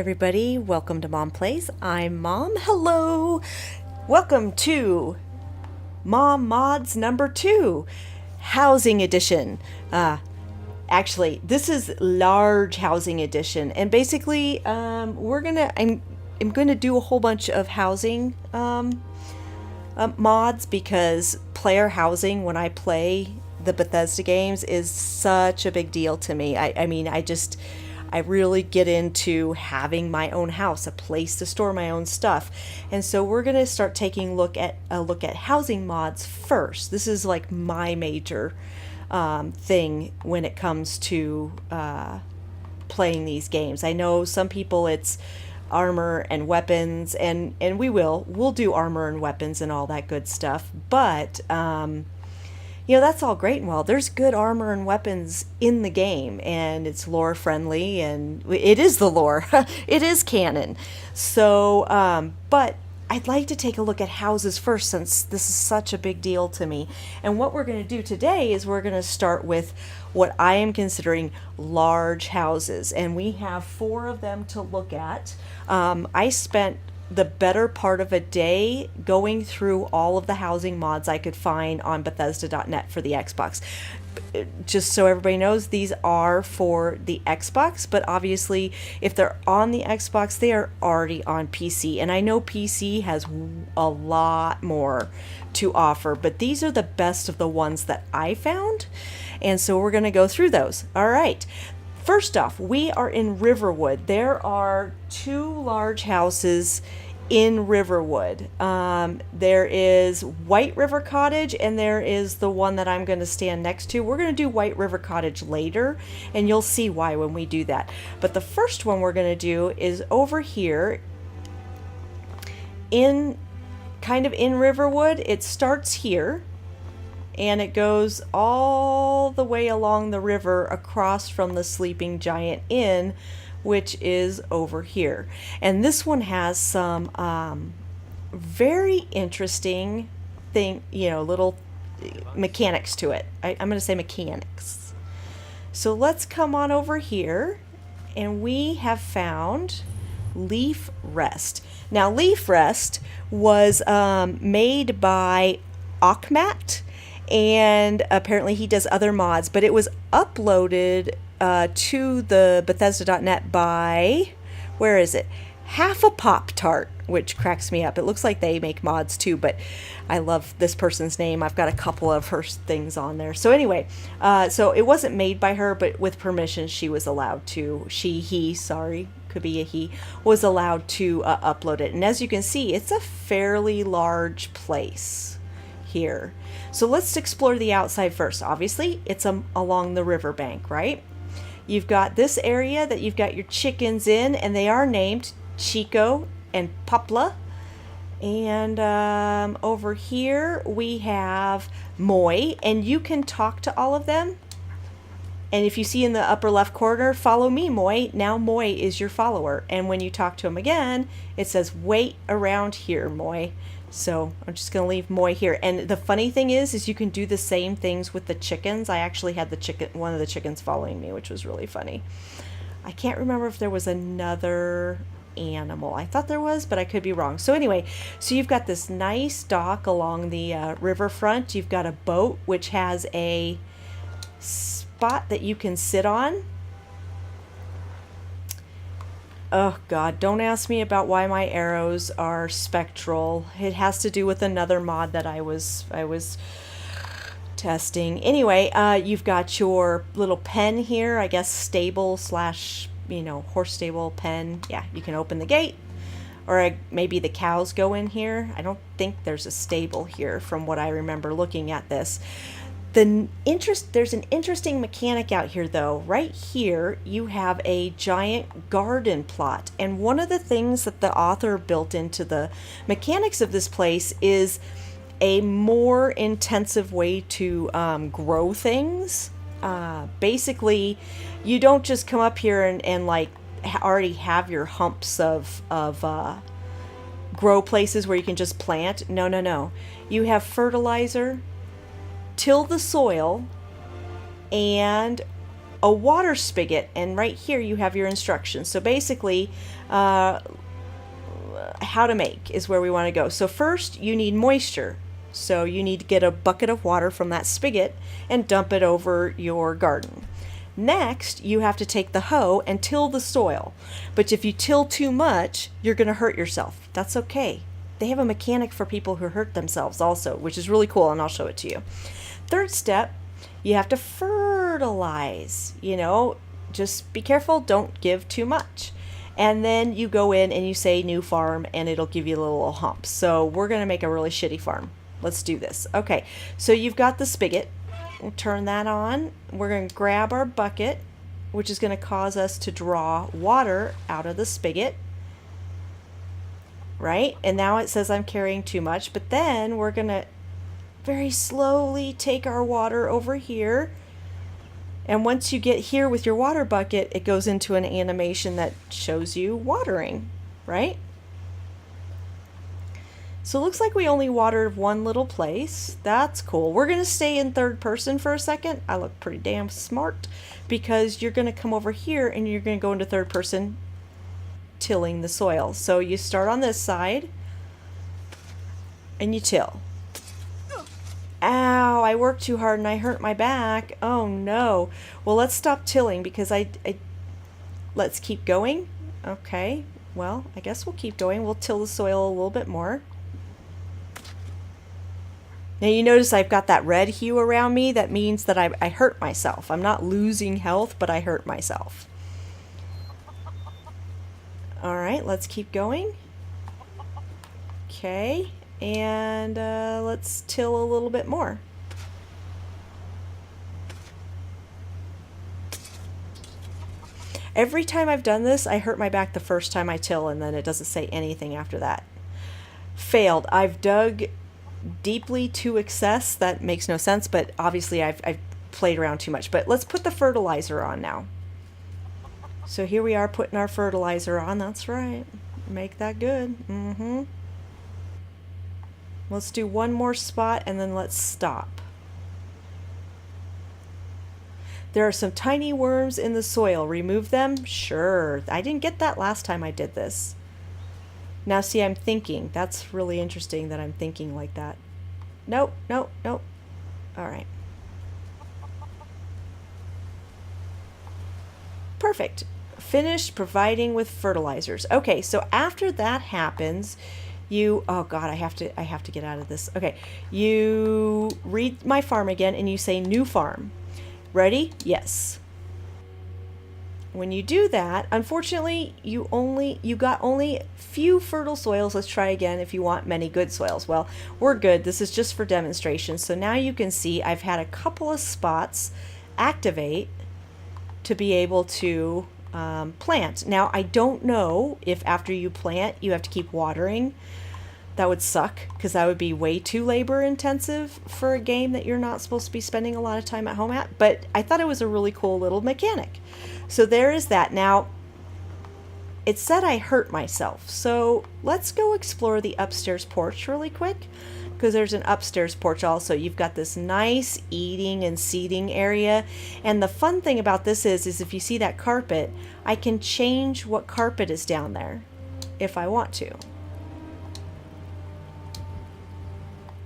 everybody, welcome to Mom Plays. I'm Mom. Hello! Welcome to Mom Mods number 2, Housing Edition. Actually, this is large housing edition, and basically, I'm gonna do a whole bunch of housing mods because player housing when I play the Bethesda games is such a big deal to me. I really get into having my own house, a place to store my own stuff. And so we're going to start taking a look at housing mods first. This is like my major thing when it comes to playing these games. I know some people it's armor and weapons, and we'll do armor and weapons and all that good stuff. But that's all great and well. There's good armor and weapons in the game, and it's lore friendly, and it is the lore. It is canon. So, but I'd like to take a look at houses first, since this is such a big deal to me. And what we're going to do today is we're going to start with what I am considering large houses, and we have 4 of them to look at. I spent the better part of a day going through all of the housing mods I could find on Bethesda.net for the Xbox. Just so everybody knows, these are for the Xbox, but obviously if they're on the Xbox, they are already on PC. And I know PC has a lot more to offer, but these are the best of the ones that I found. And so we're going to go through those. All right. First off, we are in Riverwood. There are 2 large houses in Riverwood. There is White River Cottage, and there is the one that I'm going to stand next to. We're going to do White River Cottage later, and you'll see why when we do that. But the first one we're going to do is over here in Riverwood. It starts here, and it goes all the way along the river across from the Sleeping Giant Inn, which is over here. And this one has some very interesting little mechanics to it. I'm going to say mechanics. So let's come on over here, and we have found Leaf Rest. Now, Leaf Rest was made by Achmat, and apparently he does other mods, but it was uploaded to the Bethesda.net by, where is it? Half a Pop Tart, which cracks me up. It looks like they make mods too, but I love this person's name. I've got a couple of her things on there. So anyway, so it wasn't made by her, but with permission, she was allowed to, could be a he, was allowed to upload it. And as you can see, it's a fairly large place here. So let's explore the outside first. Obviously, it's along the riverbank, right? You've got this area that you've got your chickens in, and they are named Chico and Popla. And over here we have Moy, and you can talk to all of them. And if you see in the upper left corner, follow me, Moy. Now Moy is your follower. And when you talk to him again, it says, wait around here, Moy. So I'm just going to leave Moy here. And the funny thing is you can do the same things with the chickens. I actually had one of the chickens following me, which was really funny. I can't remember if there was another animal. I thought there was, but I could be wrong. So anyway, so you've got this nice dock along the riverfront. You've got a boat, which has a spot that you can sit on. Oh God, don't ask me about why my arrows are spectral. It has to do with another mod that I was testing. Anyway, you've got your little pen here, I guess stable slash, horse stable pen. Yeah, you can open the gate, or maybe the cows go in here. I don't think there's a stable here from what I remember looking at this. There's an interesting mechanic out here though. Right here you have a giant garden plot, and one of the things that the author built into the mechanics of this place is a more intensive way to grow things. Basically, you don't just come up here and like already have your humps of grow places where you can just plant. No. You have fertilizer, till the soil, and a water spigot, and right here you have your instructions. So basically, how to make is where we want to go. So first you need moisture. So you need to get a bucket of water from that spigot and dump it over your garden. Next, you have to take the hoe and till the soil. But if you till too much, you're going to hurt yourself. That's okay. They have a mechanic for people who hurt themselves also, which is really cool, and I'll show it to you. Third step, you have to fertilize. You know, just be careful, don't give too much. And then you go in and you say new farm, and it'll give you little humps. So we're going to make a really shitty farm. Let's do this. Okay, so you've got the spigot. We'll turn that on. We're going to grab our bucket, which is going to cause us to draw water out of the spigot. Right? And now it says I'm carrying too much, but then we're going to very slowly take our water over here. And once you get here with your water bucket, it goes into an animation that shows you watering, right? So it looks like we only watered one little place. That's cool. We're going to stay in third person for a second. I look pretty damn smart because you're going to come over here and you're going to go into third person tilling the soil. So you start on this side and you till. Ow, I worked too hard and I hurt my back. Oh no. Well, let's stop tilling because let's keep going. Okay, well, I guess we'll keep going. We'll till the soil a little bit more. Now you notice I've got that red hue around me. That means that I hurt myself. I'm not losing health, but I hurt myself. All right, let's keep going. Okay, and let's till a little bit more. Every time I've done this, I hurt my back the first time I till, and then it doesn't say anything after that. Failed. I've dug deeply to excess. That makes no sense, but obviously I've played around too much. But let's put the fertilizer on now. So here we are putting our fertilizer on. That's right. Make that good. Let's do one more spot and then let's stop. There are some tiny worms in the soil. Remove them? Sure. I didn't get that last time I did this. Now see, I'm thinking. That's really interesting that I'm thinking like that. Nope, nope, nope. All right. Perfect. Finished providing with fertilizers. Okay, so after that happens, oh God, I have to get out of this. Okay, you read my farm again and you say new farm. Ready? Yes. When you do that, unfortunately, you got only few fertile soils. Let's try again if you want many good soils. Well, we're good. This is just for demonstration. So now you can see I've had a couple of spots activate to be able to plant. Now, I don't know if after you plant, you have to keep watering. That would suck because that would be way too labor intensive for a game that you're not supposed to be spending a lot of time at home at. But I thought it was a really cool little mechanic. So there is that. Now, it said I hurt myself. So let's go explore the upstairs porch really quick, because there's an upstairs porch also. You've got this nice eating and seating area. And the fun thing about this is if you see that carpet, I can change what carpet is down there if I want to.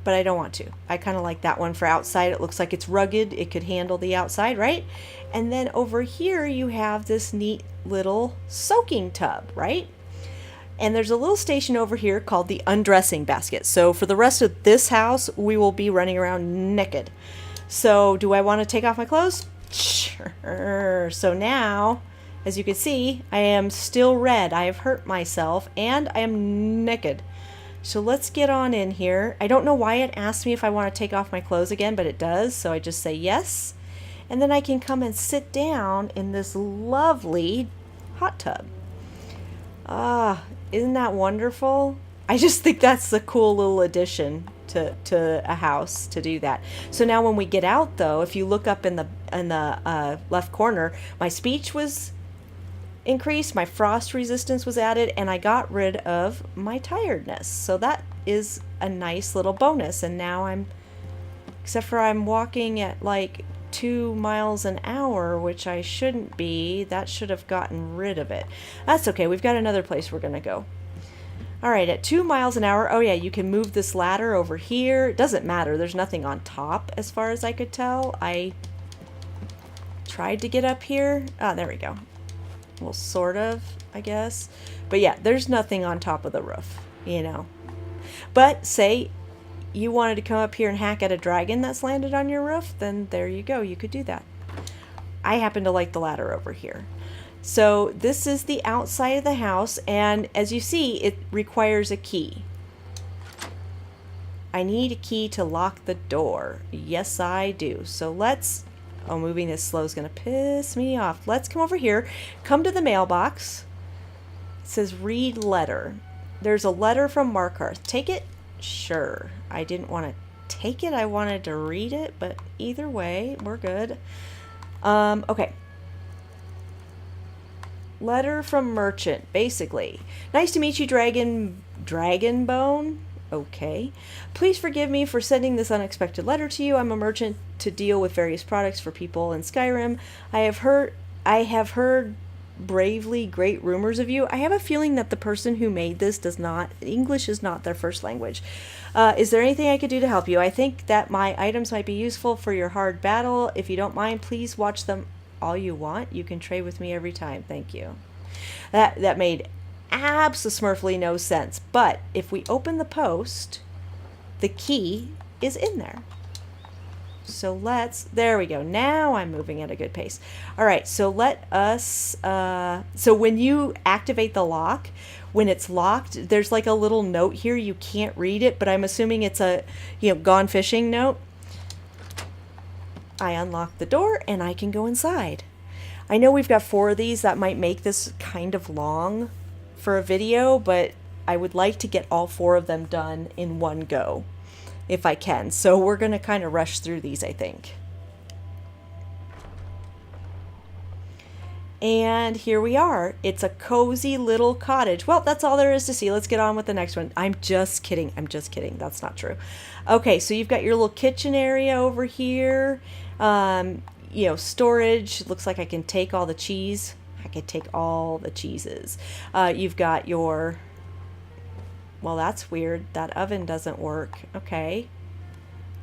But I don't want to. I kind of like that one for outside. It looks like it's rugged. It could handle the outside, right? And then over here you have this neat little soaking tub, right? And there's a little station over here called the undressing basket. So for the rest of this house, we will be running around naked. So do I want to take off my clothes? Sure. So now, as you can see, I am still red. I have hurt myself and I am naked. So let's get on in here. I don't know why it asked me if I want to take off my clothes again, but it does. So I just say yes. And then I can come and sit down in this lovely hot tub. Ah, isn't that wonderful? I just think that's a cool little addition to a house to do that. So now when we get out though, if you look up in the left corner, my speech was increased, my frost resistance was added, and I got rid of my tiredness. So that is a nice little bonus. And now except for I'm walking at like 2 miles an hour, which I shouldn't be. That should have gotten rid of it. That's okay. We've got another place we're going to go. All right, at 2 miles an hour, oh yeah, you can move this ladder over here. It doesn't matter. There's nothing on top as far as I could tell. I tried to get up here. Oh, there we go. Well, sort of, I guess. But yeah, there's nothing on top of the roof, you know. But say you wanted to come up here and hack at a dragon that's landed on your roof, then there you go. You could do that. I happen to like the ladder over here. So this is the outside of the house, and as you see, it requires a key. I need a key to lock the door. Yes, I do. So let's... Oh, moving this slow is going to piss me off. Let's come over here. Come to the mailbox. It says read letter. There's a letter from Markarth. Take it? Sure. I didn't want to take it. I wanted to read it, but either way, we're good. Okay. Letter from merchant, basically. Nice to meet you, Dragonbone. Okay. Please forgive me for sending this unexpected letter to you. I'm a merchant to deal with various products for people in Skyrim. I have heard bravely great rumors of you. I have a feeling that the person who made this English is not their first language. Is there anything I could do to help you? I think that my items might be useful for your hard battle. If you don't mind, please watch them all you want. You can trade with me every time. Thank you. That made absolutely no sense. But if we open the post, the key is in there. So there we go. Now I'm moving at a good pace. All right, so let us, so when you activate the lock, when it's locked, there's like a little note here. You can't read it, but I'm assuming it's a, gone fishing note. I unlock the door and I can go inside. I know we've got 4 of these. That might make this kind of long for a video, but I would like to get all 4 of them done in one go if I can. So we're going to kind of rush through these, I think. And here we are. It's a cozy little cottage. Well, that's all there is to see. Let's get on with the next one. I'm just kidding. I'm just kidding. That's not true. Okay, so you've got your little kitchen area over here. Storage. Looks like I can take all the cheese. I could take all the cheeses. You've got your... Well, that's weird. That oven doesn't work. Okay.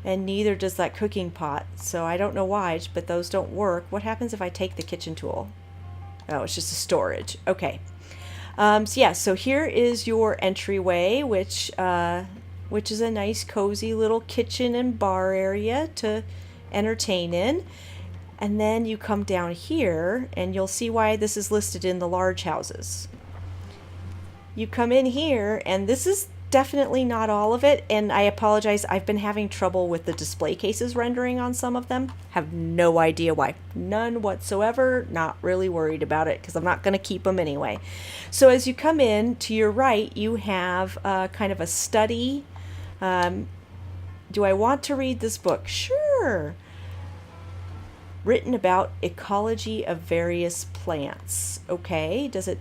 And neither does that cooking pot. So I don't know why, but those don't work. What happens if I take the kitchen tool? Oh, it's just a storage. Okay. So here is your entryway, which is a nice, cozy little kitchen and bar area to entertain in. And then you come down here, and you'll see why this is listed in the large houses. You come in here, and this is definitely not all of it, and I apologize. I've been having trouble with the display cases rendering on some of them. Have no idea why. None whatsoever. Not really worried about it, because I'm not going to keep them anyway. So as you come in, to your right, you have kind of a study. Do I want to read this book? Sure. Written about ecology of various plants. Okay, does it...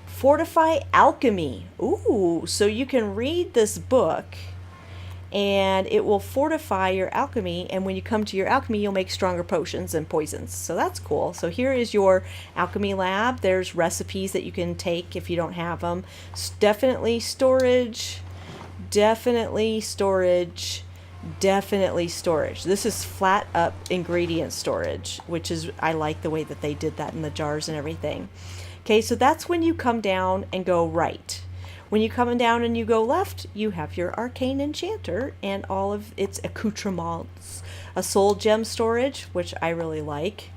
Fortify alchemy. Ooh, so you can read this book and it will fortify your alchemy, and when you come to your alchemy, you'll make stronger potions and poisons. So that's cool. So here is your alchemy lab. There's recipes that you can take if you don't have them. Definitely storage. Definitely storage. Definitely storage. This is flat up ingredient storage, which is, I like the way that they did that in the jars and everything. Okay, so that's when you come down and go right. When you come down and you go left, you have your arcane enchanter and all of its accoutrements. A soul gem storage, which I really like.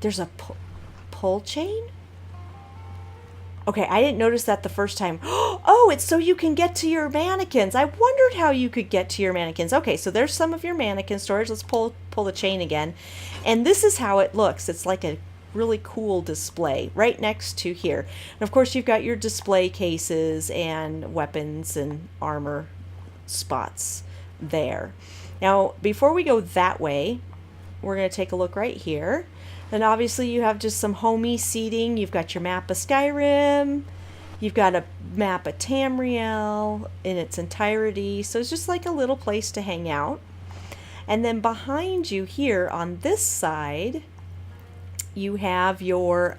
There's a pull chain? Okay, I didn't notice that the first time. Oh, it's so you can get to your mannequins. I wondered how you could get to your mannequins. Okay, so there's some of your mannequin storage. Let's pull the chain again. And this is how it looks. It's like a really cool display right next to here. And of course, you've got your display cases and weapons and armor spots there. Now, before we go that way, we're going to take a look right here. Then obviously you have just some homey seating. You've got your map of Skyrim. You've got a map of Tamriel in its entirety, so it's just like a little place to hang out. And then behind you here on this side, you have your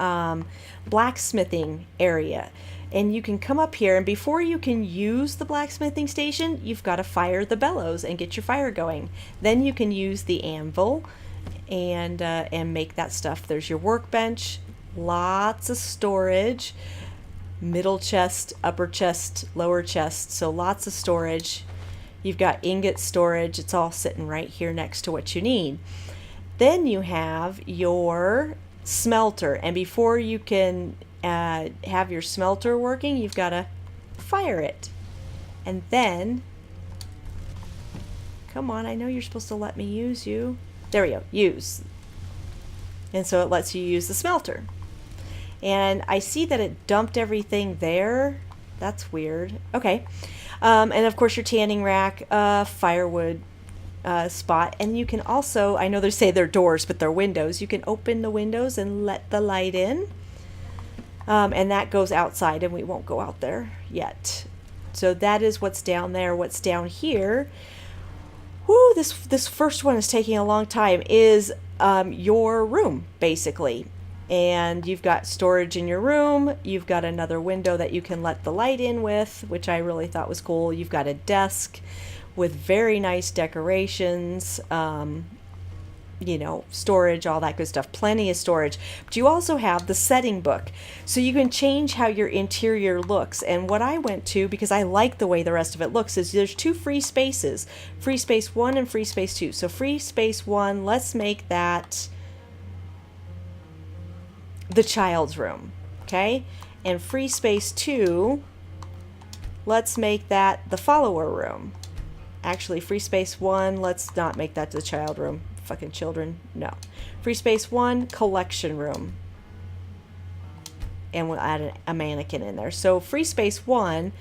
blacksmithing area. And you can come up here, and before you can use the blacksmithing station, you've got to fire the bellows and get your fire going. Then you can use the anvil and make that stuff. There's your workbench, lots of storage, middle chest, upper chest, lower chest, so lots of storage. You've got ingot storage. It's all sitting right here next to what you need. Then you have your smelter, and before you can have your smelter working, you've got to fire it. And then, come on, I know you're supposed to let me use you. There we go, use. And so it lets you use the smelter. And I see that it dumped everything there. That's weird. Okay. And of course your tanning rack, firewood spot. And you can also, I know they say they're doors, but they're windows. You can open the windows and let the light in. And that goes outside, and we won't go out there yet. So that is what's down there. What's down here, whoo, this first one is taking a long time, is your room, basically. And you've got storage in your room. You've got another window that you can let the light in with, which I really thought was cool. You've got a desk with very nice decorations, storage, all that good stuff, plenty of storage. But you also have the setting book, so you can change how your interior looks. And what I went to, because I like the way the rest of it looks, is there's two free spaces, free space 1 and free space 2. So free space 1, let's make that the child's room, okay? And free space 2, let's make that the follower room. Actually, free space 1, let's not make that the child room. Fucking children, no. Free space 1, collection room. And we'll add a mannequin in there. So free space 1,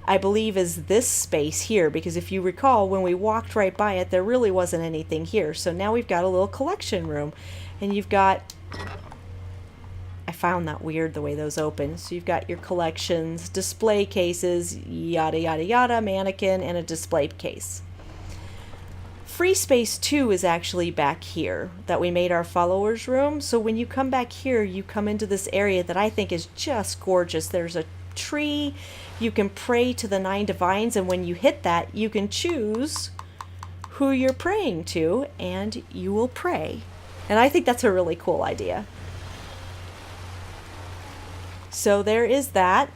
I believe, is this space here, because if you recall, when we walked right by it, there really wasn't anything here. So now we've got a little collection room, and you've got, I found that weird the way those open. So you've got your collections, display cases, yada yada yada, mannequin, and a display case. Free space 2 is actually back here that we made our followers room. So when you come back here, you come into this area that I think is just gorgeous. There's a tree. You can pray to the 9 divines, and when you hit that, you can choose who you're praying to, and you will pray. And I think that's a really cool idea. So there is that.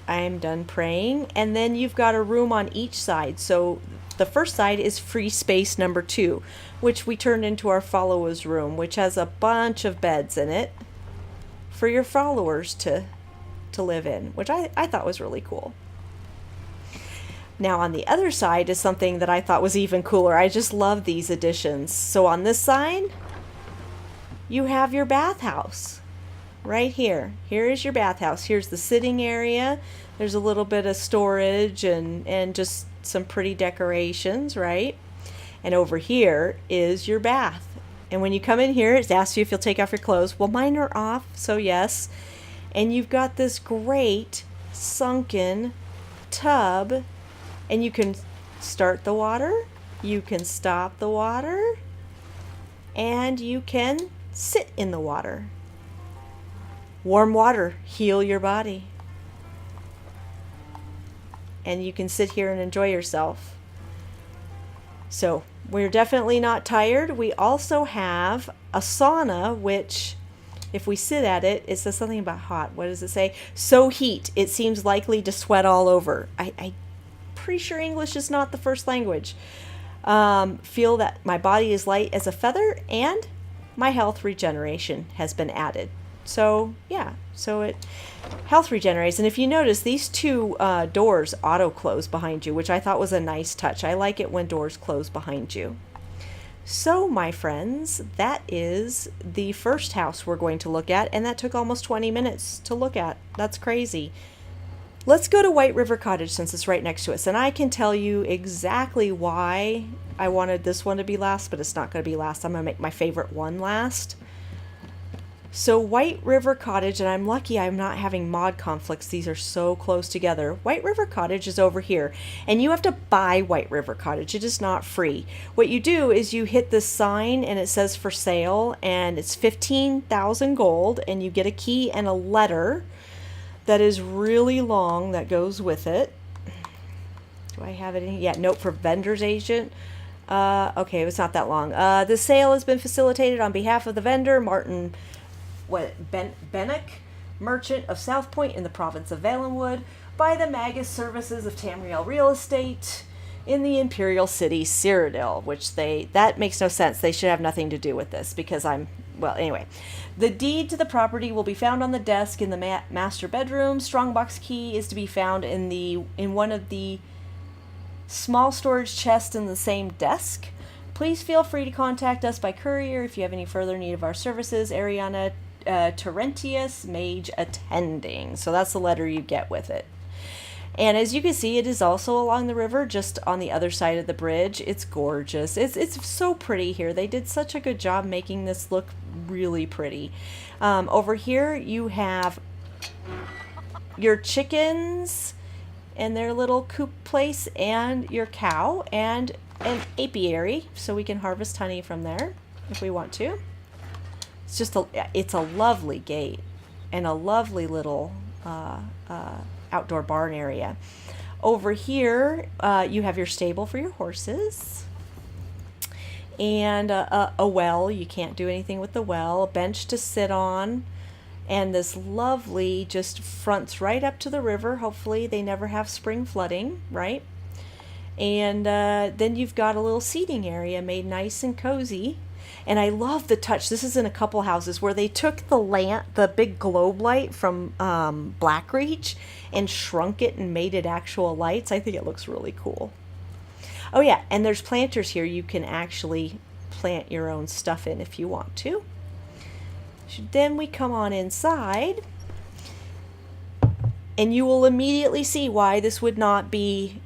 I'm done praying. And then you've got a room on each side. So the first side is free space number 2, which we turned into our followers room, which has a bunch of beds in it for your followers to live in, which I thought was really cool. Now on the other side is something that I thought was even cooler. I just love these additions. So on this side, you have your bathhouse. Right here. Here is your bathhouse. Here's the sitting area. There's a little bit of storage and just some pretty decorations, right? And over here is your bath. And when you come in here, it asks you if you'll take off your clothes. Well, mine are off, so yes. And you've got this great sunken tub, and you can start the water, you can stop the water, and you can sit in the water. Warm water, heal your body. And you can sit here and enjoy yourself. So we're definitely not tired. We also have a sauna, which if we sit at it, it says something about hot. What does it say? So heat, it seems likely to sweat all over. I'm pretty sure English is not the first language. Feel that my body is light as a feather, and my health regeneration has been added. So yeah, so it health regenerates. And if you notice, these two doors auto close behind you, which I thought was a nice touch. I like it when doors close behind you. So my friends, that is the first house we're going to look at, and that took almost 20 minutes to look at. That's crazy. Let's go to White River Cottage since it's right next to us, and I can tell you exactly why I wanted this one to be last, but it's not going to be last. I'm going to make my favorite one last. So White River Cottage, and I'm lucky I'm not having mod conflicts. These are so close together. White River Cottage is over here, and you have to buy White River Cottage. It is not free. What you do is you hit this sign and it says for sale, and it's 15,000 gold, and you get a key and a letter that is really long that goes with it. Do I have it in? Yeah, note for vendor's agent. Okay, it's not that long. The sale has been facilitated on behalf of the vendor, Martin Bennick, merchant of South Point in the province of Valenwood, by the Magus Services of Tamriel Real Estate in the Imperial City, Cyrodiil, which that makes no sense. They should have nothing to do with this because well, anyway. The deed to the property will be found on the desk in the master bedroom. Strongbox key is to be found in one of the small storage chests in the same desk. Please feel free to contact us by courier if you have any further need of our services. Ariana Terentius, mage attending. So that's the letter you get with it. And as you can see, it is also along the river, just on the other side of the bridge. It's gorgeous. It's so pretty here. They did such a good job making this look really pretty. Over here, you have your chickens and their little coop place, and your cow, and an apiary, so we can harvest honey from there if we want to. It's a lovely gate and a lovely little outdoor barn area. Over here, you have your stable for your horses, and a well. You can't do anything with the well. A bench to sit on, and this lovely just fronts right up to the river. Hopefully they never have spring flooding, right? And then you've got a little seating area made nice and cozy. And I love the touch. This is in a couple houses where they took the big globe light from Blackreach and shrunk it and made it actual lights. I think it looks really cool. Oh yeah, and there's planters here. You can actually plant your own stuff in if you want to. Then we come on inside, and you will immediately see why this would not be...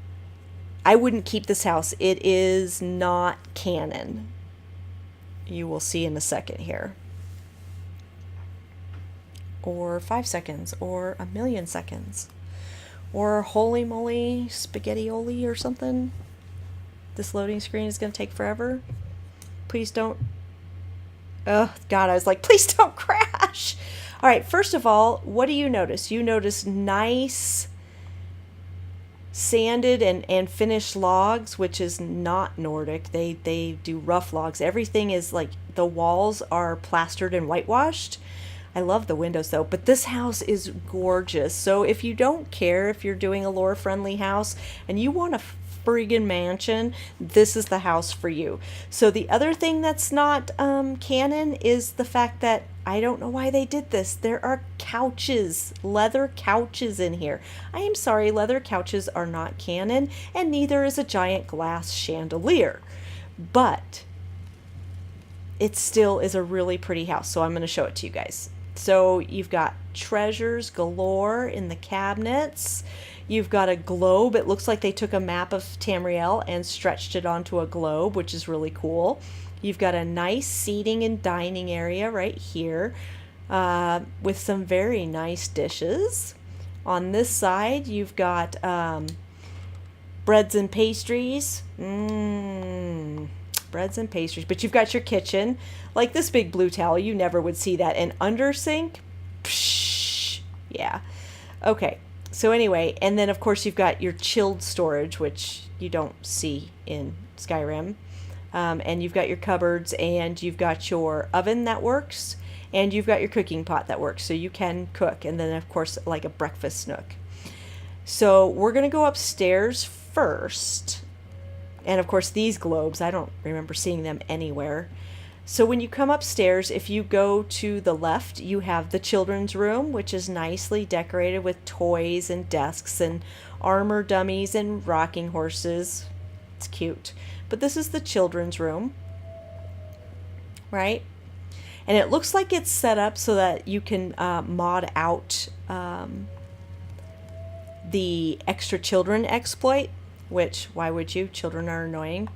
I wouldn't keep this house. It is not canon. You will see in a second here. Or 5 seconds, or a million seconds. Or holy moly, spaghetti-oli or something. This loading screen is going to take forever. Please don't... Oh, God, I was like, please don't crash. All right, first of all, what do you notice? You notice nice sanded and finished logs, which is not Nordic. They do rough logs. Everything is like, the walls are plastered and whitewashed. I love the windows though, but this house is gorgeous. So if you don't care if you're doing a lore friendly house and you want a friggin' mansion, this is the house for you. So the other thing that's not canon is the fact that I don't know why they did this. There are couches, leather couches in here. I am sorry, leather couches are not canon, and neither is a giant glass chandelier. But it still is a really pretty house, so I'm going to show it to you guys. So you've got treasures galore in the cabinets. You've got a globe. It looks like they took a map of Tamriel and stretched it onto a globe, which is really cool. You've got a nice seating and dining area right here with some very nice dishes. On this side, you've got breads and pastries. Breads and pastries. But you've got your kitchen. Like this big blue towel, you never would see that. And under sink, psh, yeah. Okay. So anyway, and then of course you've got your chilled storage, which you don't see in Skyrim. And you've got your cupboards, and you've got your oven that works, and you've got your cooking pot that works, so you can cook. And then of course like a breakfast nook. So we're going to go upstairs first. And of course these globes, I don't remember seeing them anywhere. So when you come upstairs, if you go to the left, you have the children's room, which is nicely decorated with toys and desks and armor dummies and rocking horses. It's cute. But this is the children's room, right? And it looks like it's set up so that you can mod out the extra children exploit, which, why would you? Children are annoying.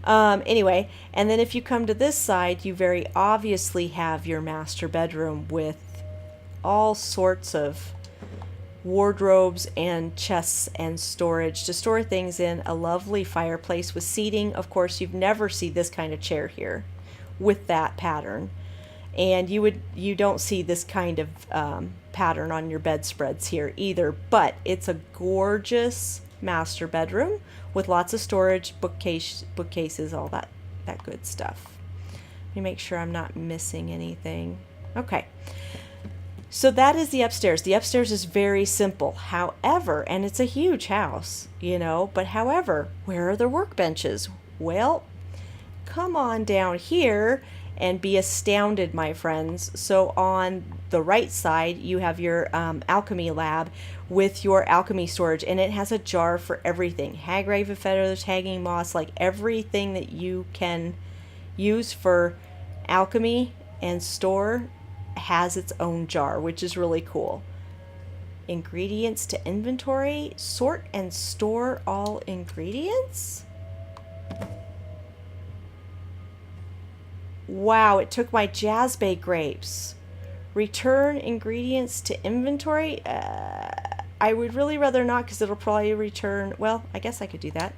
Anyway, and then if you come to this side, you very obviously have your master bedroom with all sorts of wardrobes and chests and storage to store things in, a lovely fireplace with seating. Of course, you've never seen this kind of chair here with that pattern, and you don't see this kind of pattern on your bedspreads here either, but it's a gorgeous master bedroom with lots of storage, bookcases, all that good stuff. Let me make sure I'm not missing anything. Okay. So that is the upstairs. The upstairs is very simple. However, and it's a huge house, but however, where are the workbenches? Well, come on down here and be astounded, my friends. So on the right side, you have your alchemy lab with your alchemy storage, and it has a jar for everything. Hag raven feathers, hanging moss, like everything that you can use for alchemy and store has its own jar, which is really cool. Ingredients to inventory, sort and store all ingredients. Wow, it took my jazzbay grapes. Return ingredients to inventory. I would really rather not, because it'll probably return. Well, I guess I could do that.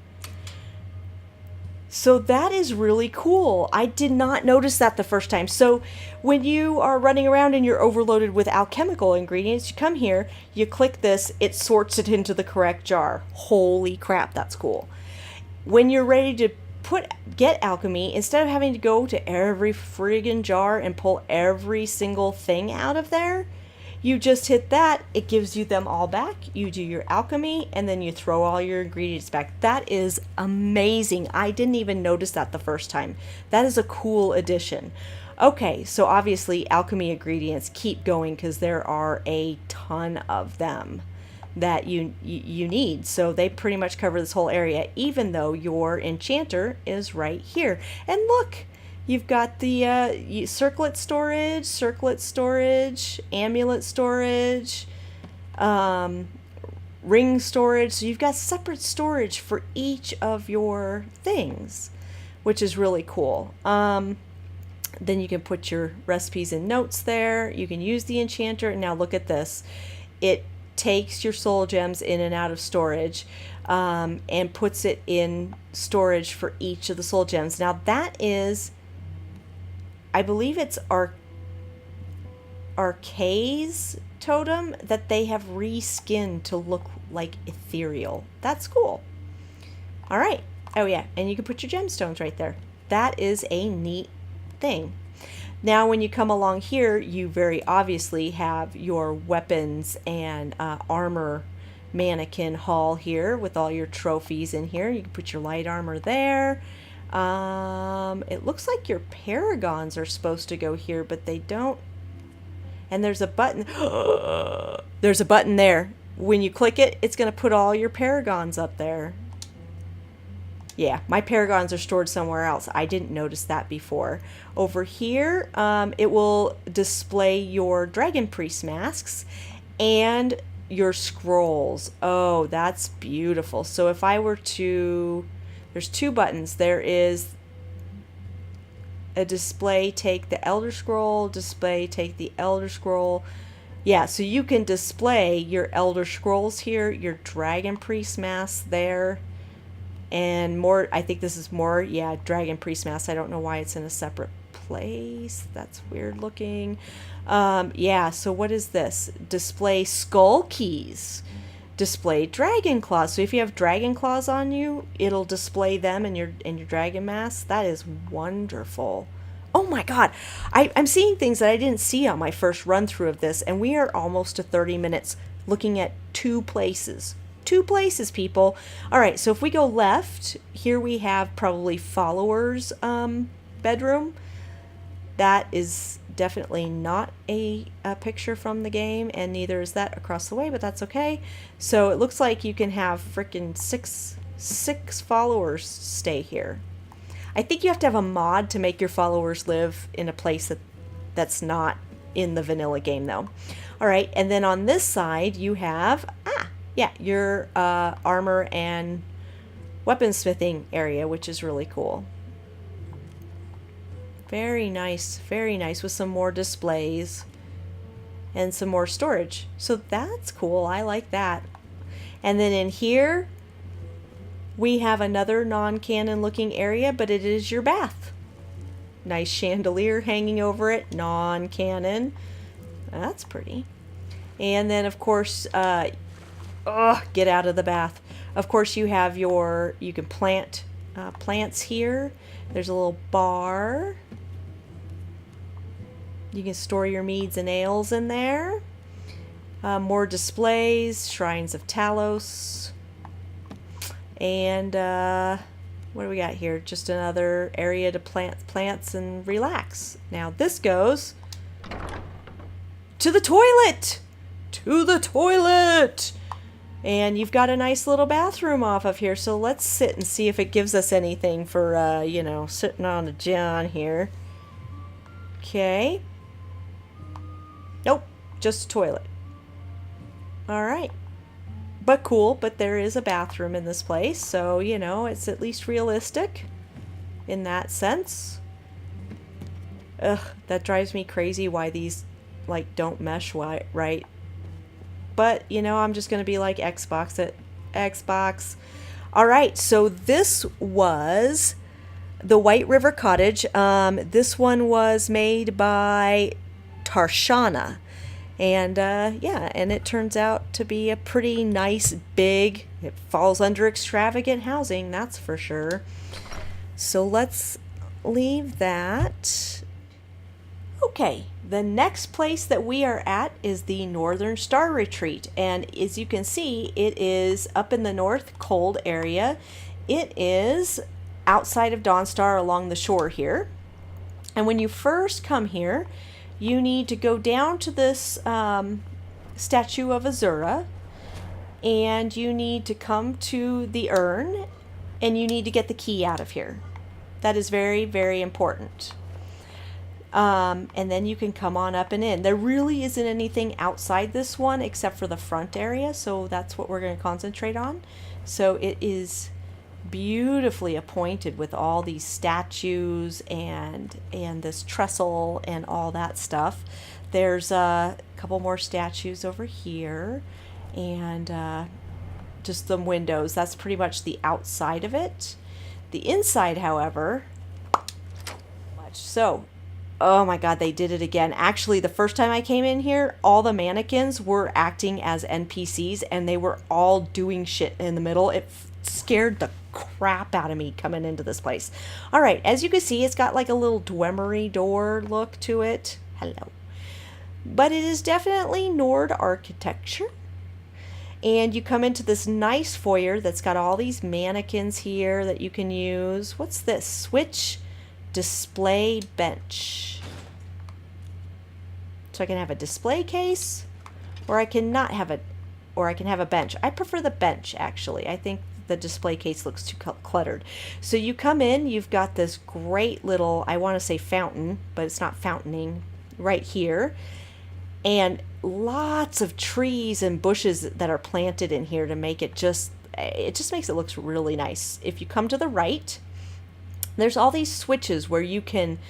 So that is really cool. I did not notice that the first time. So when you are running around and you're overloaded with alchemical ingredients, you come here, you click this, it sorts it into the correct jar. Holy crap, that's cool. When you're ready to get alchemy, instead of having to go to every friggin' jar and pull every single thing out of there, you just hit that, it gives you them all back. You do your alchemy, and then you throw all your ingredients back. That is amazing. I didn't even notice that the first time. That is a cool addition. Okay, so obviously alchemy ingredients keep going because there are a ton of them that you need. So they pretty much cover this whole area, even though your enchanter is right here. And look! You've got the circlet storage, amulet storage, ring storage. So you've got separate storage for each of your things, which is really cool. Then you can put your recipes and notes there. You can use the enchanter. And now look at this. It takes your soul gems in and out of storage and puts it in storage for each of the soul gems. Now that is, I believe it's Arcae's totem that they have reskinned to look like ethereal. That's cool. All right. Oh yeah, and you can put your gemstones right there. That is a neat thing. Now when you come along here, you very obviously have your weapons and armor mannequin hall here with all your trophies in here. You can put your light armor there. It looks like your paragons are supposed to go here, but they don't. And there's a button. There's a button there. When you click it, it's going to put all your paragons up there. Yeah, my paragons are stored somewhere else. I didn't notice that before. Over here, it will display your dragon priest masks and your scrolls. Oh, that's beautiful. So if I were to... There's two buttons. There is a display, take the Elder Scroll, display, take the Elder Scroll. Yeah, so you can display your Elder Scrolls here, your Dragon Priest Mask there, and more. I think this is more, yeah, Dragon Priest Mask. I don't know why it's in a separate place. That's weird looking. Yeah, so what is this? Display Skull Keys. Display dragon claws. So if you have dragon claws on you, it'll display them in your dragon mask. That is wonderful. Oh my god, I'm seeing things that I didn't see on my first run through of this, and we are almost to 30 minutes looking at two places, people. All right, so if we go left here, we have probably followers bedroom. That is definitely not a picture from the game, and neither is that across the way, but that's okay. So it looks like you can have freaking six followers stay here. I think you have to have a mod to make your followers live in a place that's not in the vanilla game though. All right, and then on this side you have your armor and weaponsmithing area, which is really cool. Very nice with some more displays and some more storage. So that's cool. I like that. And then in here, we have another non-canon looking area, but it is your bath. Nice chandelier hanging over it, non-canon. That's pretty. And then, of course, get out of the bath. Of course, you have you can plant plants here. There's a little bar. You can store your meads and ales in there. More displays, shrines of Talos. And what do we got here? Just another area to plant plants and relax. Now this goes to the toilet! To the toilet! And you've got a nice little bathroom off of here, so let's sit and see if it gives us anything for, sitting on a john here. Okay. Nope, just a toilet. Alright. But cool, but there is a bathroom in this place, so, it's at least realistic in that sense. Ugh, that drives me crazy why these, don't mesh right. But, I'm just going to be like Xbox. Alright, so this was the White River Cottage. This one was made by Tarshana. And and it turns out to be a pretty nice, big, it falls under extravagant housing, that's for sure. So let's leave that. Okay, the next place that we are at is the Northern Star Retreat. And as you can see, it is up in the north cold area. It is outside of Dawnstar along the shore here. And when you first come here, you need to go down to this statue of Azura, and you need to come to the urn, and you need to get the key out of here. That is very, very important. And then you can come on up and in. There really isn't anything outside this one except for the front area, so that's what we're going to concentrate on. So it is beautifully appointed with all these statues and this trestle and all that stuff. There's a couple more statues over here and just some windows. That's pretty much the outside of it. The inside, however, so oh my god, they did it again. Actually, the first time I came in here, all the mannequins were acting as NPCs and they were all doing shit in the middle. It scared the crap out of me coming into this place. All right, as you can see, it's got like a little Dwemery door look to it. Hello. But it is definitely Nord architecture. And you come into this nice foyer that's got all these mannequins here that you can use. What's this? Switch display bench. So I can have a display case, or I can not have it, or I can have a bench. I prefer the bench, actually. I think the display case looks too cluttered. So you come in, you've got this great little, I want to say fountain, but it's not fountaining, right here. And lots of trees and bushes that are planted in here to make it just makes it look really nice. If you come to the right, there's all these switches where you can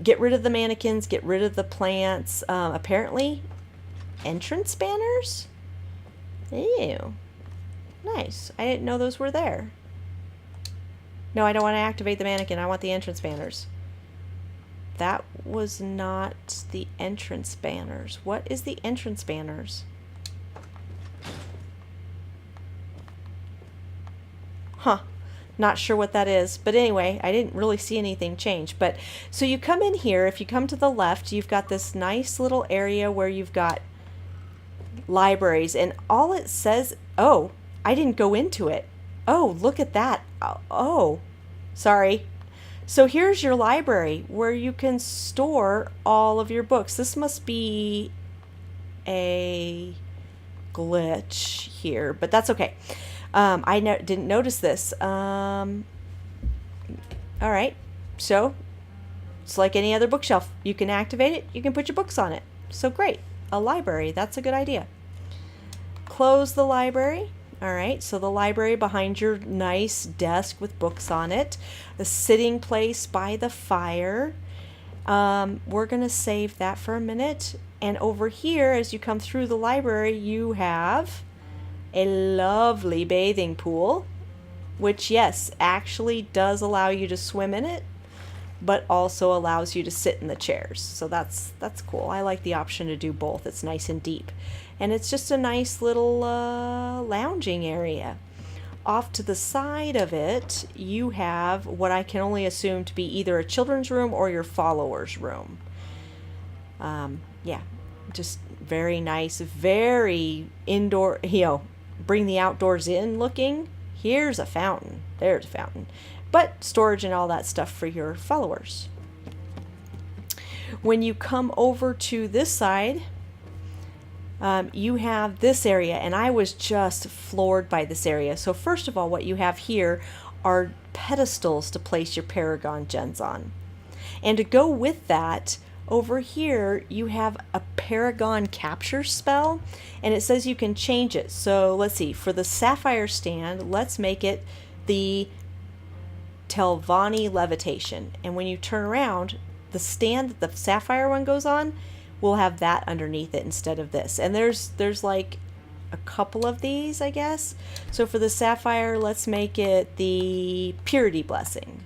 get rid of the mannequins, get rid of the plants. Apparently, entrance banners? Ew. Nice. I didn't know those were there. No, I don't want to activate the mannequin. I want the entrance banners. That was not the entrance banners. What is the entrance banners? Huh. Not sure what that is. But anyway, I didn't really see anything change. But so you come in here. If you come to the left, you've got this nice little area where you've got libraries. And all it says... Oh, I didn't go into it. Oh, look at that. Oh, sorry. So here's your library where you can store all of your books. This must be a glitch here, but that's okay. I didn't notice this. All right, so it's like any other bookshelf. You can activate it. You can put your books on it. So great. A library. That's a good idea. Close the library. All right, so the library behind your nice desk with books on it. The sitting place by the fire. We're going to save that for a minute. And over here, as you come through the library, you have a lovely bathing pool, which, yes, actually does allow you to swim in it, but also allows you to sit in the chairs. So that's cool. I like the option to do both. It's nice and deep. And it's just a nice little lounging area. Off to the side of it, you have what I can only assume to be either a children's room or your follower's room. Yeah, just very nice, very indoor, bring the outdoors in looking. Here's a fountain. There's a fountain. But storage and all that stuff for your followers. When you come over to this side, you have this area, and I was just floored by this area. So first of all, what you have here are pedestals to place your Paragon gens on. And to go with that, over here you have a Paragon capture spell, and it says you can change it. So let's see, for the Sapphire stand, let's make it the Telvanni levitation. And when you turn around, the stand that the Sapphire one goes on will have that underneath it instead of this. And there's like a couple of these, I guess. So for the Sapphire, let's make it the Purity Blessing,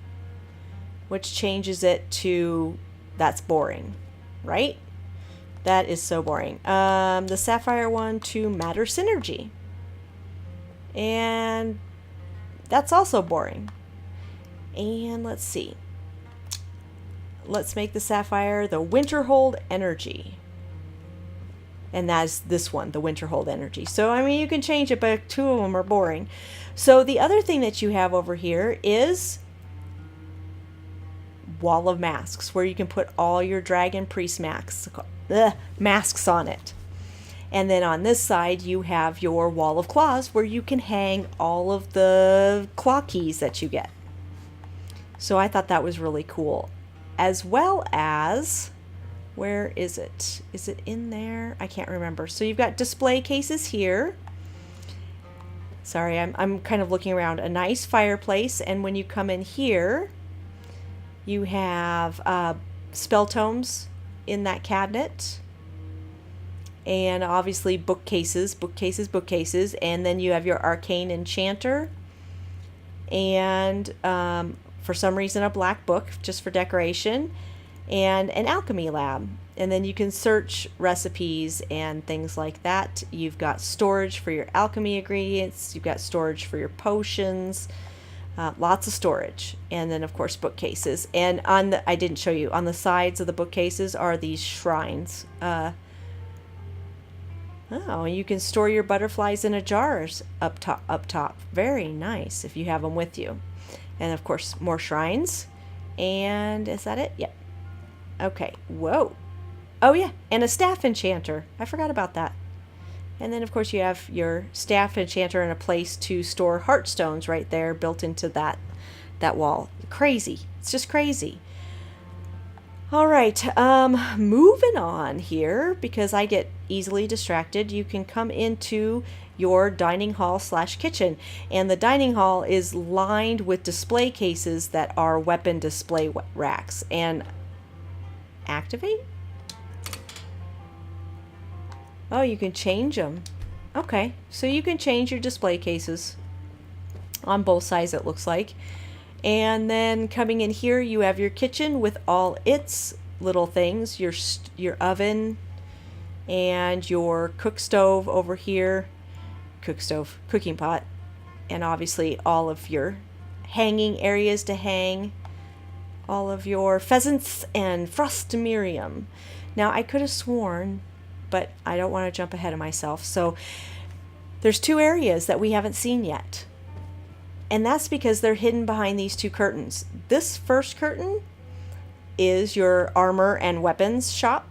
which changes it to, that's boring, right? That is so boring. The Sapphire one to Matter Synergy. And that's also boring. And let's see. Let's make the Sapphire the Winterhold Energy. And that's this one, the Winterhold Energy. So, I mean, you can change it, but two of them are boring. So the other thing that you have over here is Wall of Masks, where you can put all your Dragon Priest masks on it. And then on this side, you have your Wall of Claws, where you can hang all of the claw keys that you get. So I thought that was really cool. As well as, where is it? Is it in there? I can't remember. So you've got display cases here. Sorry, I'm kind of looking around. A nice fireplace, and when you come in here, you have spell tomes in that cabinet. And obviously bookcases, and then you have your Arcane Enchanter. And for some reason a black book just for decoration, and an alchemy lab. And then you can search recipes and things like that. You've got storage for your alchemy ingredients, you've got storage for your potions, lots of storage. And then of course bookcases. And on the, I didn't show you, on the sides of the bookcases are these shrines. Oh, you can store your butterflies in a jars up top. Very nice if you have them with you. And of course, more shrines. And is that it? Yep. Okay. Whoa. Oh yeah, and a staff enchanter. I forgot about that. And then of course you have your staff enchanter and a place to store heartstones right there built into that wall. Crazy. It's just crazy. All right, moving on here, because I get easily distracted. You can come into your dining hall / kitchen, and the dining hall is lined with display cases that are weapon display racks. And activate? Oh, you can change them. Okay, so you can change your display cases on both sides, it looks like. And then coming in here, you have your kitchen with all its little things, your oven and your cook stove over here, cooking pot, and obviously all of your hanging areas to hang all of your pheasants and frostimirium. Now, I could have sworn, but I don't want to jump ahead of myself. So there's 2 areas that we haven't seen yet. And that's because they're hidden behind these 2 curtains. This first curtain is your armor and weapons shop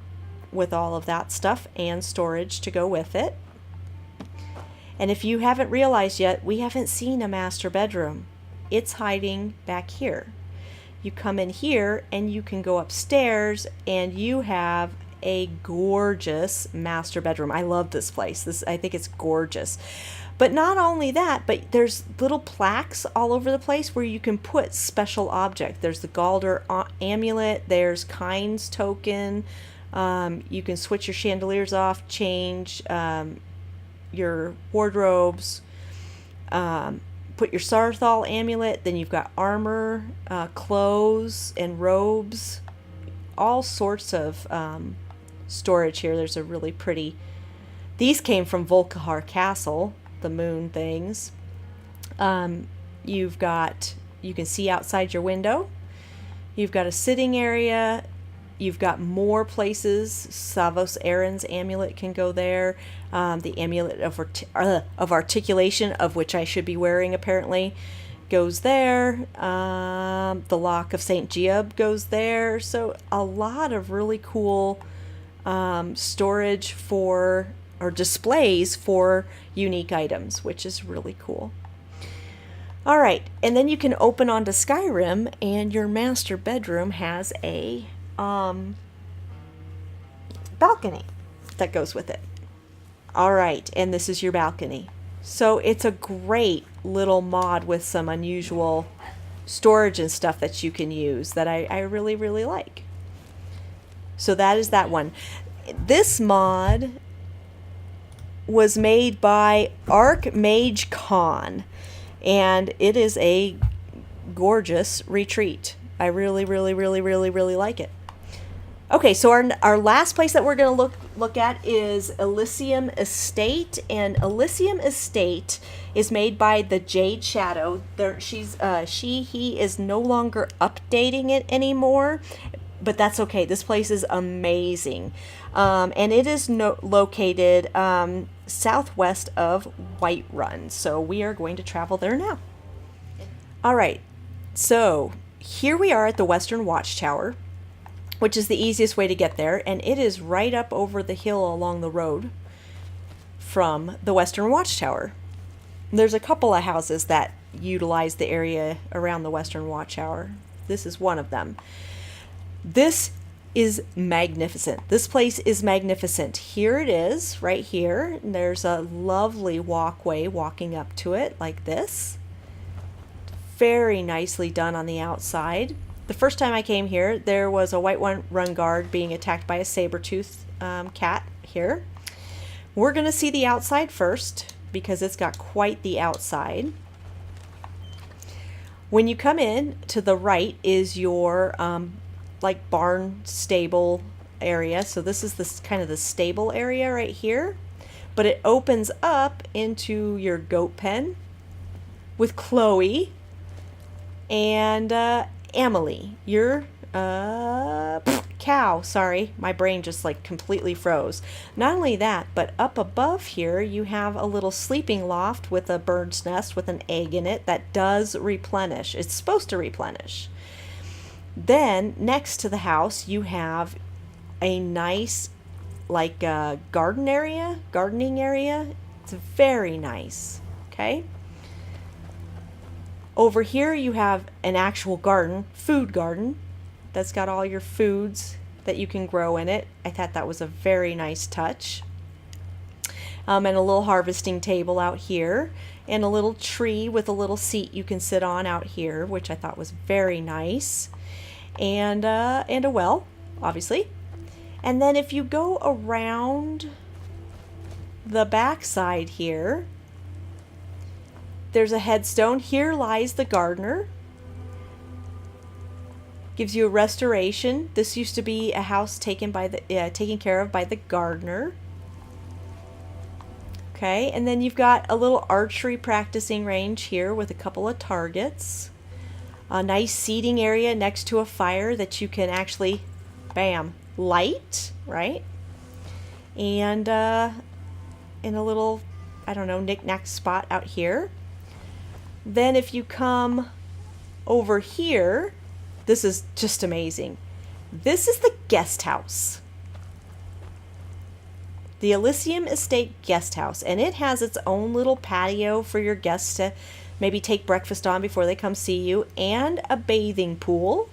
with all of that stuff and storage to go with it. And if you haven't realized yet, we haven't seen a master bedroom. It's hiding back here. You come in here and you can go upstairs, and you have a gorgeous master bedroom. I love this place. I think it's gorgeous. But not only that, but there's little plaques all over the place where you can put special objects. There's the Galder amulet, there's Kind's token. You can switch your chandeliers off, change your wardrobes, put your Sarthal amulet, then you've got armor, clothes, and robes. All sorts of storage here. There's a really pretty... These came from Volkihar Castle, the moon things. You can see outside your window. You've got a sitting area. You've got more places. Savos Aran's amulet can go there. The amulet of articulation, of which I should be wearing apparently, goes there. The Lock of St. Geob goes there. So a lot of really cool storage for, or displays for, unique items, which is really cool. All right, and then you can open onto Skyrim, and your master bedroom has a balcony that goes with it. All right, and this is your balcony. So it's a great little mod with some unusual storage and stuff that you can use that I really, really like. So that is that one. This mod was made by Archmage Con, and it is a gorgeous retreat. I really, really, really, really, really like it. Okay, so our last place that we're going to look at is Elysium Estate, and Elysium Estate is made by the Jade Shadow. He is no longer updating it anymore, but that's okay. This place is amazing, and it is located southwest of Whiterun. So we are going to travel there now. All right, so here we are at the Western Watchtower, which is the easiest way to get there, and it is right up over the hill along the road from the Western Watchtower. There's a couple of houses that utilize the area around the Western Watchtower. This is one of them. This is magnificent. This place is magnificent. Here it is, right here. There's a lovely walkway walking up to it like this. Very nicely done on the outside. The first time I came here, there was a Whiterun guard being attacked by a saber-toothed cat here. We're going to see the outside first because it's got quite the outside. When you come in, to the right is your like barn stable area. So this is this kind of the stable area right here. But it opens up into your goat pen with Chloe and Amelie, your cow. Sorry, my brain just like completely froze. Not only that, but up above here you have a little sleeping loft with a bird's nest with an egg in it that does replenish. It's supposed to replenish. Then next to the house you have a nice like gardening area. It's very nice. Okay. Over here you have an actual garden, food garden, that's got all your foods that you can grow in it. I thought that was a very nice touch. And a little harvesting table out here, and a little tree with a little seat you can sit on out here, which I thought was very nice. And a well, obviously. And then if you go around the back side here, there's a headstone. Here lies the gardener. Gives you a restoration. This used to be a house taken care of by the gardener. Okay, and then you've got a little archery practicing range here with a couple of targets. A nice seating area next to a fire that you can actually, bam, light, right? And in a little, I don't know, knick-knack spot out here. Then if you come over here, this is just amazing. This is the guest house. The Elysium Estate guest house, and it has its own little patio for your guests to maybe take breakfast on before they come see you, and a bathing pool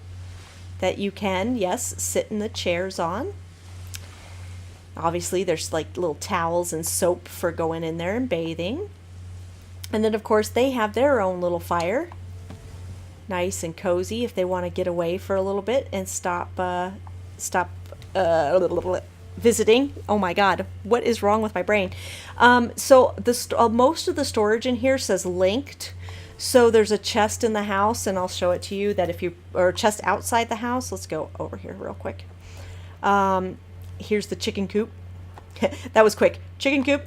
that you can, yes, sit in the chairs on. Obviously, there's like little towels and soap for going in there and bathing. And then, of course, they have their own little fire. Nice and cozy if they want to get away for a little bit and stop visiting. Oh my God, what is wrong with my brain? So most of the storage in here says linked. So there's a chest in the house, and I'll show it to you, that if you, or a chest outside the house. Let's go over here real quick. Here's the chicken coop. That was quick. Chicken coop.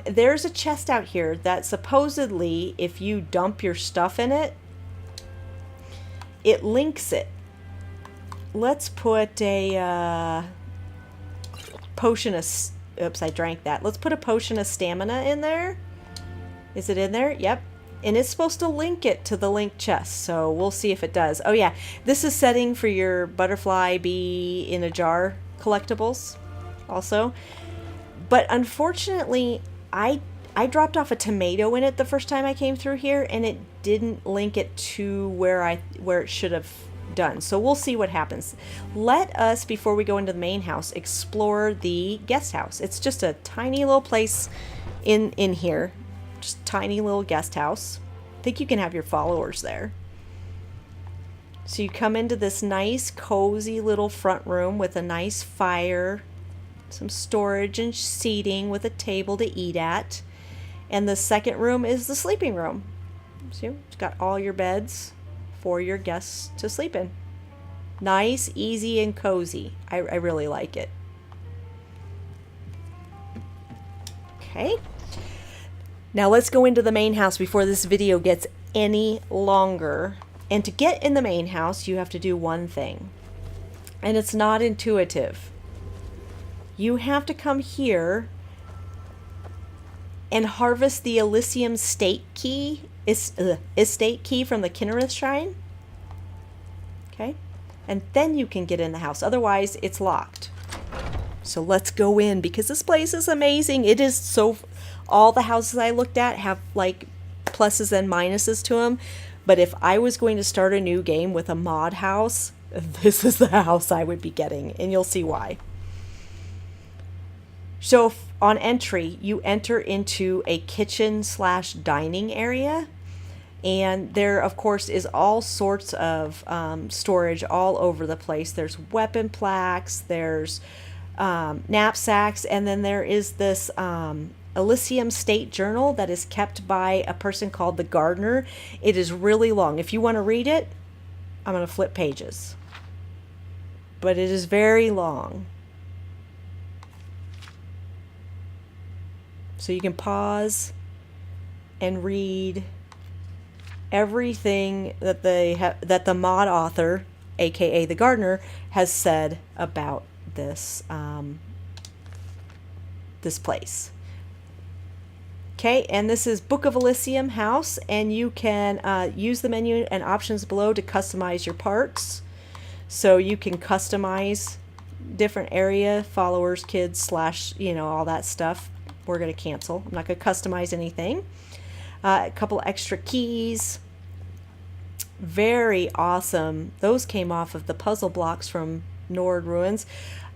There's a chest out here that supposedly, if you dump your stuff in it, it links it. Let's put a potion of... Oops, I drank that. Let's put a potion of stamina in there. Is it in there? Yep. And it's supposed to link it to the linked chest, so we'll see if it does. Oh yeah, this is setting for your butterfly bee in a jar collectibles also. But unfortunately, I dropped off a tomato in it the first time I came through here, and it didn't link it to where it should have done. So we'll see what happens. Let us, before we go into the main house, explore the guest house. It's just a tiny little place in here. Just tiny little guest house. I think you can have your followers there. So you come into this nice cozy little front room with a nice fire, some storage and seating with a table to eat at. And the second room is the sleeping room. See, it's got all your beds for your guests to sleep in. Nice, easy, and cozy. I really like it. Okay. Now let's go into the main house before this video gets any longer. And to get in the main house, you have to do one thing. And it's not intuitive. You have to come here and harvest the Elysium estate key from the Kinnereth Shrine. Okay? And then you can get in the house. Otherwise, it's locked. So let's go in, because this place is amazing. It is so... All the houses I looked at have like pluses and minuses to them. But if I was going to start a new game with a mod house, this is the house I would be getting. And you'll see why. So on entry, you enter into a kitchen/dining area. And there, of course, is all sorts of storage all over the place. There's weapon plaques, there's knapsacks, and then there is this Elysium State Journal that is kept by a person called the Gardener. It is really long. If you want to read it, I'm going to flip pages. But it is very long. So you can pause and read everything that that the mod author, aka the Gardener, has said about this this place. Okay, and this is Book of Elysium House, and you can use the menu and options below to customize your parts. So you can customize different area, followers, kids, / all that stuff. We're going to cancel. I'm not going to customize anything. A couple extra keys. Very awesome. Those came off of the puzzle blocks from Nord Ruins.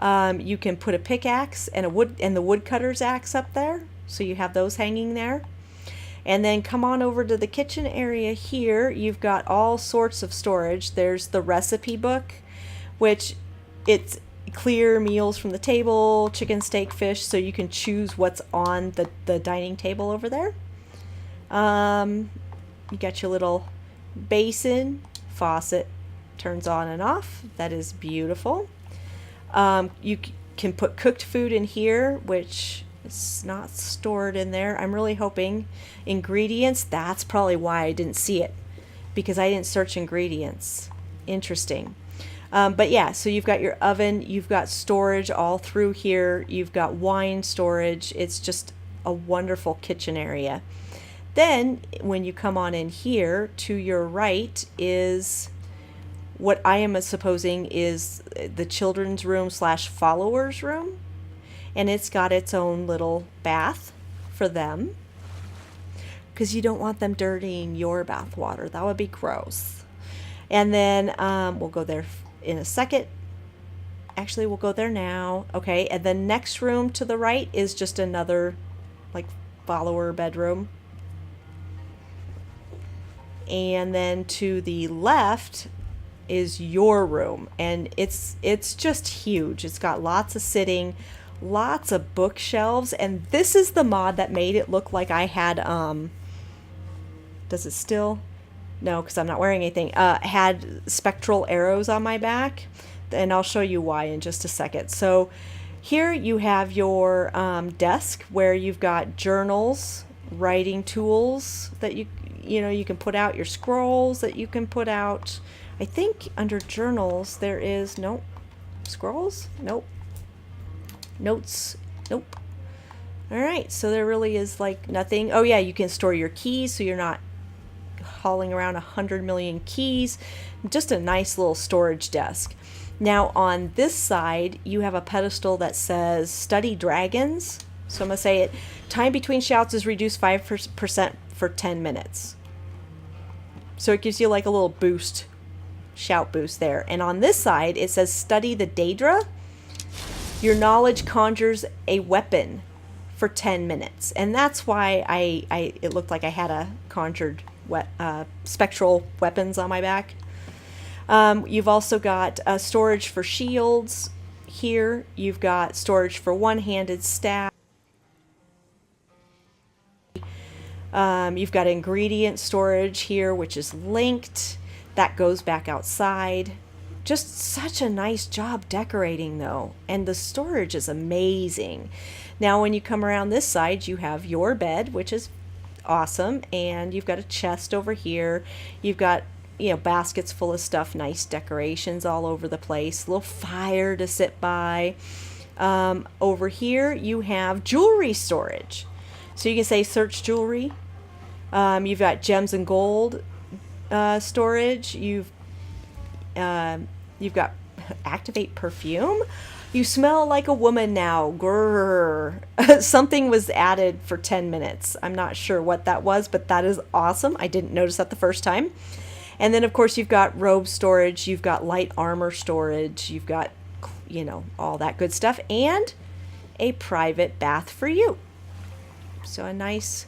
You can put a pickaxe and the woodcutter's axe up there. So you have those hanging there. And then come on over to the kitchen area here. You've got all sorts of storage. There's the recipe book, which it's clear meals from the table, chicken, steak, fish, so you can choose what's on the dining table over there. You got your little basin, faucet, turns on and off. That is beautiful. You can put cooked food in here, which... it's not stored in there. I'm really hoping ingredients. That's probably why I didn't see it, because I didn't search ingredients. Interesting. But yeah, so you've got your oven, you've got storage all through here, you've got wine storage. It's just a wonderful kitchen area. Then when you come on in here, to your right is what I am supposing is the children's room / followers room. And it's got its own little bath for them, because you don't want them dirtying your bath water. That would be gross. And then we'll go there in a second. actually, we'll go there now. Okay, and the next room to the right is just another, like, follower bedroom. And then to the left is your room, and it's just huge. It's got lots of sitting, lots of bookshelves, and this is the mod that made it look like I had does it still? No, because I'm not wearing anything. Had spectral arrows on my back, and I'll show you why in just a second. So here you have your desk where you've got journals, writing tools that you can put out, your scrolls that you can put out. I think under journals there is, nope. Scrolls? Nope. Notes? Nope. All right, so there really is like nothing. Oh yeah, you can store your keys so you're not hauling around 100 million keys. Just a nice little storage desk. Now on this side, you have a pedestal that says study dragons. So I'm going to say it. Time between shouts is reduced 5% for 10 minutes. So it gives you like a little boost, shout boost there. And on this side, it says study the Daedra. Your knowledge conjures a weapon for 10 minutes. And that's why it looked like I had a conjured spectral weapons on my back. You've also got storage for shields here. You've got storage for one-handed staff. You've got ingredient storage here, which is linked. That goes back outside. Just such a nice job decorating, though. And the storage is amazing. Now, when you come around this side, you have your bed, which is awesome. And you've got a chest over here. You've got, baskets full of stuff, nice decorations all over the place. A little fire to sit by. Over here, you have jewelry storage. So you can say search jewelry. You've got gems and gold storage. You've got activate perfume. You smell like a woman now. Grrr. Something was added for 10 minutes. I'm not sure what that was, but that is awesome. I didn't notice that the first time. And then, of course, you've got robe storage. You've got light armor storage. You've got, all that good stuff. And a private bath for you. So a nice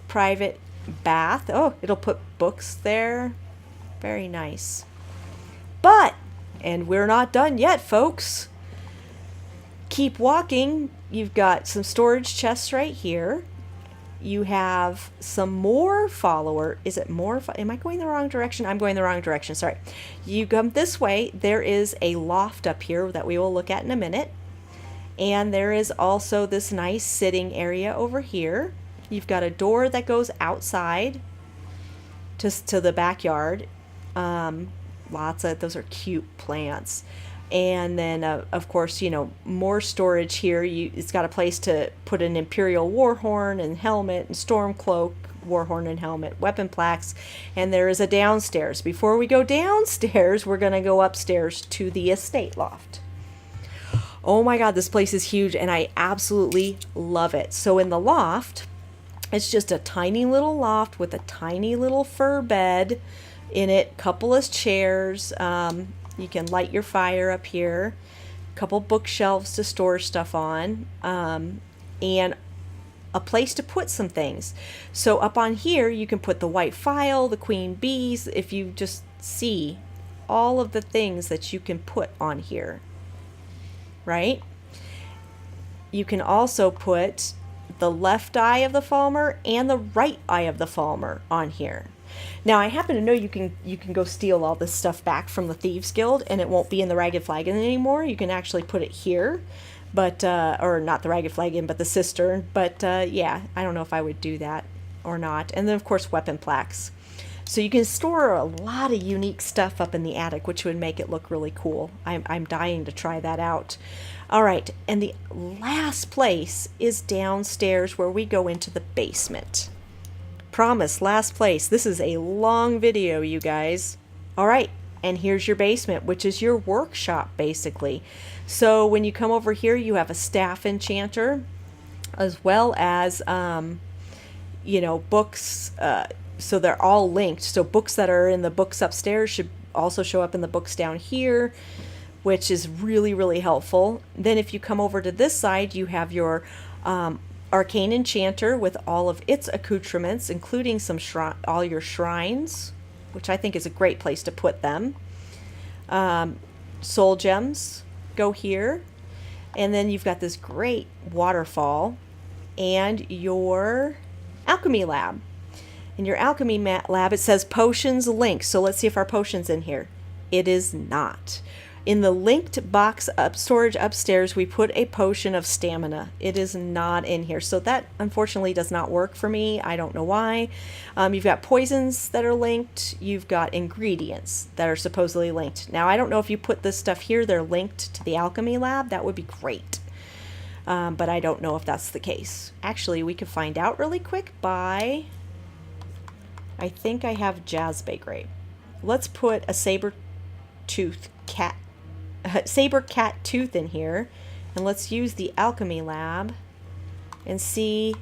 private bath. Oh, it'll put books there. Very nice. But, and we're not done yet, folks. Keep walking. You've got some storage chests right here. You have some more follower. Is it more? Am I going the wrong direction? I'm going the wrong direction. Sorry. You come this way. There is a loft up here that we will look at in a minute. And there is also this nice sitting area over here. You've got a door that goes outside to the backyard. Lots of, those are cute plants. And then, of course, more storage here. It's got a place to put an Imperial Warhorn and helmet and Storm Cloak, Warhorn and helmet, weapon plaques. And there is a downstairs. Before we go downstairs, we're going to go upstairs to the estate loft. Oh my God, this place is huge and I absolutely love it. So in the loft, it's just a tiny little loft with a tiny little fur bed in it, couple of chairs. You can light your fire up here, couple bookshelves to store stuff on, and a place to put some things. So up on here, you can put the white file, the queen bees, if you just see all of the things that you can put on here. Right? You can also put the left eye of the Falmer and the right eye of the Falmer on here. Now, I happen to know you can go steal all this stuff back from the Thieves Guild, and it won't be in the Ragged Flagon anymore. You can actually put it here, but or not the Ragged Flagon, but the cistern. But yeah, I don't know if I would do that or not. And then, of course, weapon plaques. So you can store a lot of unique stuff up in the attic, which would make it look really cool. I'm dying to try that out. All right, and the last place is downstairs where we go into the basement. Promise, last place. This is a long video, you guys. All right, and here's your basement, which is your workshop, basically. So when you come over here, you have a staff enchanter, as well as, books. So they're all linked. So books that are in the books upstairs should also show up in the books down here. which is really, really helpful. Then if you come over to this side, you have your Arcane Enchanter with all of its accoutrements, including all your shrines, which I think is a great place to put them. Soul gems go here. And then you've got this great waterfall and your alchemy lab. In your alchemy lab, it says potions linked. So let's see if our potion's in here. It is not. In the linked box storage upstairs, we put a potion of stamina. It is not in here. So that unfortunately does not work for me. I don't know why. You've got poisons that are linked. You've got ingredients that are supposedly linked. Now, I don't know if you put this stuff here, they're linked to the alchemy lab. That would be great. But I don't know if that's the case. Actually, we could find out really quick by... I think I have Jazbay Grape. Let's put a saber cat tooth in here, and let's use the alchemy lab and see.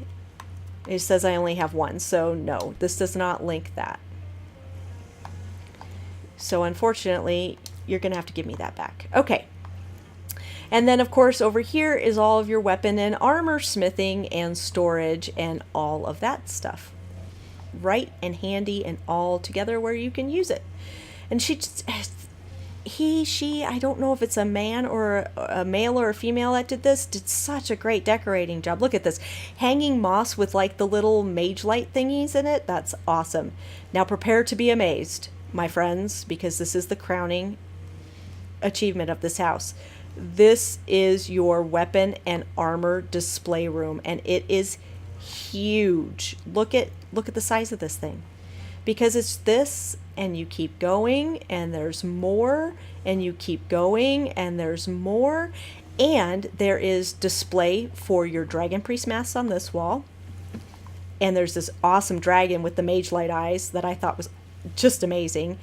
It says I only have one, so no, this does not link that. So unfortunately, you're gonna have to give me that back. Okay. And then of course over here is all of your weapon and armor smithing and storage and all of that stuff. Right and handy and all together where you can use it. And she, I don't know if it's a man or a male or a female that did this, did such a great decorating job. Look at this. Hanging moss with like the little mage light thingies in it. That's awesome. Now prepare to be amazed, my friends, because this is the crowning achievement of this house. This is your weapon and armor display room, and it is huge. Look at the size of this thing. Because it's this, and you keep going, and there's more, and you keep going, and there's more, and there is display for your dragon priest masks on this wall, and there's this awesome dragon with the mage light eyes that I thought was just amazing,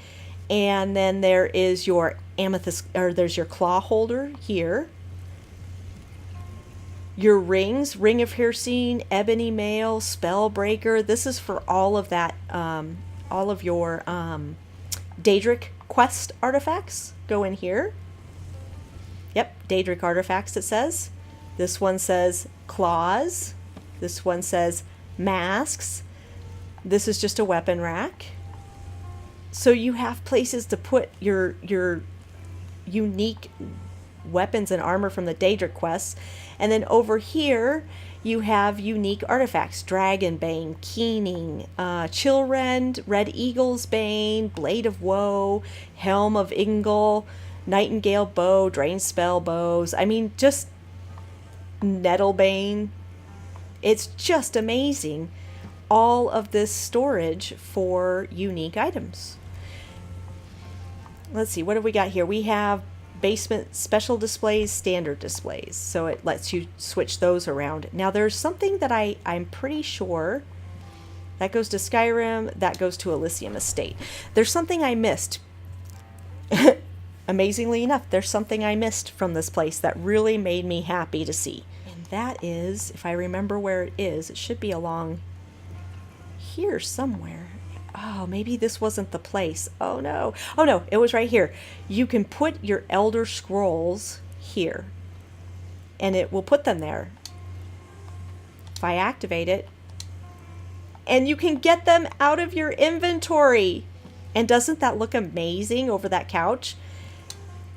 and then there is your amethyst, or there's your claw holder here, your rings, Ring of Hircine, Ebony Mail, Spellbreaker. This is for all of that, all of your Daedric quest artifacts go in here. Yep, Daedric artifacts it says. This one says claws. This one says masks. This is just a weapon rack. So you have places to put your unique weapons and armor from the Daedric quests. And then over here, you have unique artifacts. Dragonbane, Keening, Chillrend, Red Eagle's Bane, Blade of Woe, Helm of Ingle, Nightingale Bow, Drain Spell Bows. I mean, just Nettlebane. It's just amazing. All of this storage for unique items. Let's see, what have we got here? We have basement special displays, standard displays. So it lets you switch those around. Now there's something that I'm pretty sure that goes to Skyrim, that goes to Elysium Estate. There's something I missed. Amazingly enough, there's something I missed from this place that really made me happy to see. And that is, if I remember where it is, it should be along here somewhere. Oh, maybe this wasn't the place. Oh no. Oh no, it was right here. You can put your Elder Scrolls here, and it will put them there. If I activate it, and you can get them out of your inventory. And doesn't that look amazing over that couch?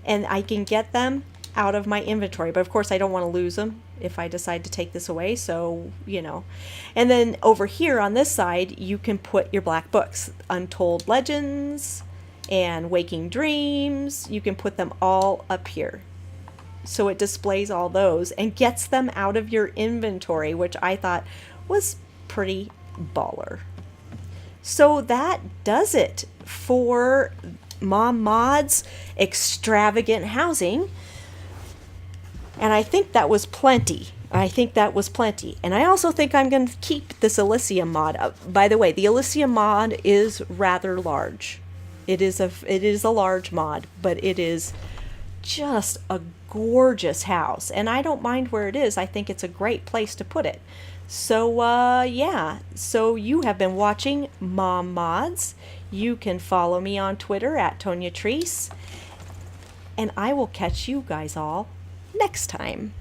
And I can get them out of my inventory, but of course I don't want to lose them if I decide to take this away, so you know. And then over here on this side you can put your black books, Untold Legends and Waking Dreams. You can put them all up here, so it displays all those and gets them out of your inventory, which I thought was pretty baller. So that does it for Mom Mods Extravagant Housing. And I think that was plenty. And I also think I'm going to keep this Elysium mod. By the way, the Elysium mod is rather large. It is a large mod, but it is just a gorgeous house. And I don't mind where it is. I think it's a great place to put it. So, yeah. So you have been watching Mom Mods. You can follow me on Twitter at Tonya Treese. and I will catch you guys all next time.